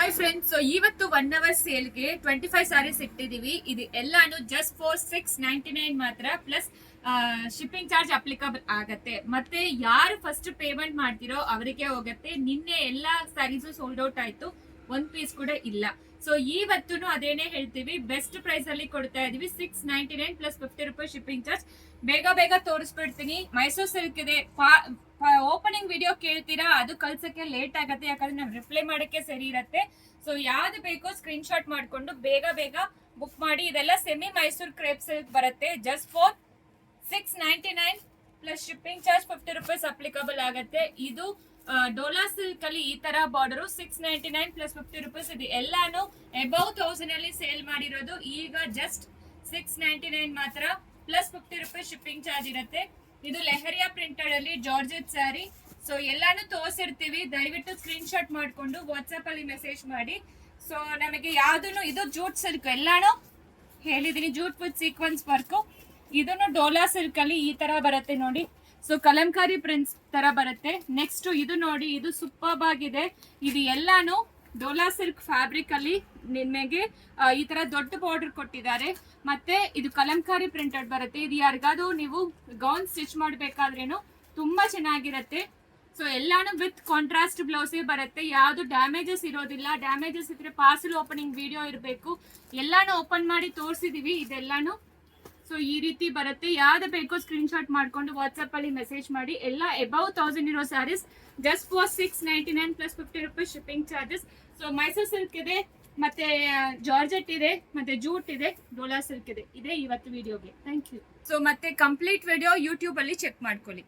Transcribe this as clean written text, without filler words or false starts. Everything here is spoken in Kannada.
ಹಾಯ್ ಫ್ರೆಂಡ್ಸ್, ಸೊ ಇವತ್ತು 1 ಅವರ್ ಸೇಲ್ಗೆ 25 ಸಾರೀಸ್ ಇಟ್ಟಿದೀವಿ. ಇದು ಎಲ್ಲಾನು ಜಸ್ಟ್ ಫಾರ್ 699 ಮಾತ್ರ, ಪ್ಲಸ್ ಶಿಪ್ಪಿಂಗ್ ಚಾರ್ಜ್ ಅಪ್ಲಿಕಬಲ್ ಆಗತ್ತೆ. ಮತ್ತೆ ಯಾರು ಫಸ್ಟ್ ಪೇಮೆಂಟ್ ಮಾಡ್ತಿರೋ ಅವರಿಗೆ ಹೋಗುತ್ತೆ. ನಿನ್ನೆ ಎಲ್ಲಾ ಸ್ಯಾರೀಸು ಸೋಲ್ಡ್ ಔಟ್ ಆಯ್ತು, ಒಂದ್ ಪೀಸ್ ಕೂಡ ಇಲ್ಲ. ಸೊ ಇವತ್ತು ಅದೇನೇ ಹೇಳ್ತೀವಿ, ಬೆಸ್ಟ್ ಪ್ರೈಸ್ ಅಲ್ಲಿ ಕೊಡ್ತಾ ಇದೀವಿ. 699 ಪ್ಲಸ್ 50 ರೂಪಾಯಿ ಶಿಪ್ಪಿಂಗ್ ಚಾರ್ಜ್. ಬೇಗ ಬೇಗ ತೋರಿಸ್ಬಿಡ್ತೀನಿ. ಮೈಸೂರು ಸಿಲ್ಕ್ ಇದೆ. ಓಪನಿಂಗ್ ವಿಡಿಯೋ ಕೇಳ್ತೀರಾ, ಅದು ಕಳ್ಸಕ್ಕೆ ಲೇಟ್ ಆಗತ್ತೆ, ಯಾಕಂದ್ರೆ ನಾವು ರಿಪ್ಲೈ ಮಾಡಕ್ಕೆ ಸರಿ ಇರತ್ತೆ. ಸೊ ಯಾವ್ದು ಬೇಕೋ ಸ್ಕ್ರೀನ್ ಶಾಟ್ ಮಾಡ್ಕೊಂಡು ಬೇಗ ಬೇಗ ಬುಕ್ ಮಾಡಿ. ಇದೆಲ್ಲ ಸೆಮಿ ಮೈಸೂರು ಕ್ರೇಪ್ ಸಿಲ್ಕ್ ಬರುತ್ತೆ. Just for 699 plus shipping charge 50 rupees applicable ಆಗತ್ತೆ. ಇದು ಡೋಲಾ ಸಿಲ್ಕ್ ಅಲ್ಲಿ ಈ ತರ ಬಾರ್ಡರ್ 699 ಪ್ಲಸ್ 50 ರೂಪೀಸ್. ಇದು ಎಲ್ಲಾನು ಅಬೌವ್ 1000 ಅಲ್ಲಿ ಸೇಲ್ ಮಾಡಿರೋದು. ಈಗ ಜಸ್ಟ್ 699 ಮಾತ್ರ, ಪ್ಲಸ್ 50 ರೂಪೀಸ್ ಶಿಪ್ಪಿಂಗ್ ಚಾರ್ಜ್ ಇರುತ್ತೆ. ಇದು ಲೆಹರಿಯಾ ಪ್ರಿಂಟೆಡ್ ಅಲ್ಲಿ ಜಾರ್ಜೆಟ್ ಸ್ಯಾರಿ. ಸೊ ಎಲ್ಲಾನು ತೋರಿಸಿರ್ತೀವಿ, ದಯವಿಟ್ಟು ಸ್ಕ್ರೀನ್ ಶಾಟ್ ಮಾಡ್ಕೊಂಡು ವಾಟ್ಸ್ಆಪ್ ಅಲ್ಲಿ ಮೆಸೇಜ್ ಮಾಡಿ. ಸೊ ನಮಗೆ ಯಾವ್ದು ಇದು ಜೂಟ್ ಸಿಲ್ಕ್ ಎಲ್ಲಾನು ಹೇಳಿದೀನಿ, ಜೂಟ್ ವಿತ್ ಸೀಕ್ವೆನ್ಸ್ ವರ್ಕ್. ಇದನ್ನು ಡೋಲಾ ಸಿಲ್ಕ್ ಅಲ್ಲಿ ಈ ತರ ಬರುತ್ತೆ ನೋಡಿ. ಸೊ ಕಲಂಕಾರಿ ಪ್ರಿಂಟ್ಸ್ ತರ ಬರುತ್ತೆ. ನೆಕ್ಸ್ಟ್ ಇದು ನೋಡಿ, ಇದು ಸೂಪರ್ಬ್ ಆಗಿದೆ. ಇದು ಎಲ್ಲಾನು ಡೋಲಾ ಸಿಲ್ಕ್ ಫ್ಯಾಬ್ರಿಕ್ ಅಲ್ಲಿ ನಿಮಗೆ ಈ ತರ ದೊಡ್ಡ ಬಾರ್ಡರ್ ಕೊಟ್ಟಿದ್ದಾರೆ. ಮತ್ತೆ ಇದು ಕಲಂಕಾರಿ ಪ್ರಿಂಟೆಡ್ ಬರುತ್ತೆ. ಇದು ಯಾರಿಗಾದ್ರು ನೀವು ಗೌನ್ ಸ್ಟಿಚ್ ಮಾಡ್ಬೇಕಾದ್ರೇನು ತುಂಬಾ ಚೆನ್ನಾಗಿರತ್ತೆ. ಸೊ ಎಲ್ಲಾನು ವಿತ್ ಕಾಂಟ್ರಾಸ್ಟ್ ಬ್ಲೌಸೇ ಬರುತ್ತೆ. ಯಾವ್ದು ಡ್ಯಾಮೇಜಸ್ ಇರೋದಿಲ್ಲ. ಡ್ಯಾಮೇಜಸ್ ಇದ್ರೆ ಪಾರ್ಸಲ್ ಓಪನಿಂಗ್ ವಿಡಿಯೋ ಇರಬೇಕು. ಎಲ್ಲಾನು ಓಪನ್ ಮಾಡಿ ತೋರಿಸಿದೀವಿ ಇದೆಲ್ಲಾನು. ಸೊ ಈ ರೀತಿ ಬರುತ್ತೆ. ಯಾವ್ದು ಬೇಕೋ ಸ್ಕ್ರೀನ್ ಶಾಟ್ ಮಾಡ್ಕೊಂಡು ವಾಟ್ಸ್ಆಪ್ ಅಲ್ಲಿ ಮೆಸೇಜ್ ಮಾಡಿ. ಎಲ್ಲ ಅಬೌವ್ 1000 ಇರೋ sarees just for 699 plus 50 rupees shipping charges. So Mysore silk ಇದೆ, ಮತ್ತೆ ಜಾರ್ಜೆಟ್ ಇದೆ, ಮತ್ತೆ ಜೂಟ್ ಇದೆ, ಡೋಲಾ ಸಿಲ್ಕ್ ಇದೆ. ಇವತ್ತು ವಿಡಿಯೋಗೆ ಥ್ಯಾಂಕ್ ಯು. ಸೊ ಮತ್ತೆ ಕಂಪ್ಲೀಟ್ ವಿಡಿಯೋ ಯೂಟ್ಯೂಬ್ ಅಲ್ಲಿ ಚೆಕ್ ಮಾಡ್ಕೊಳ್ಳಿ.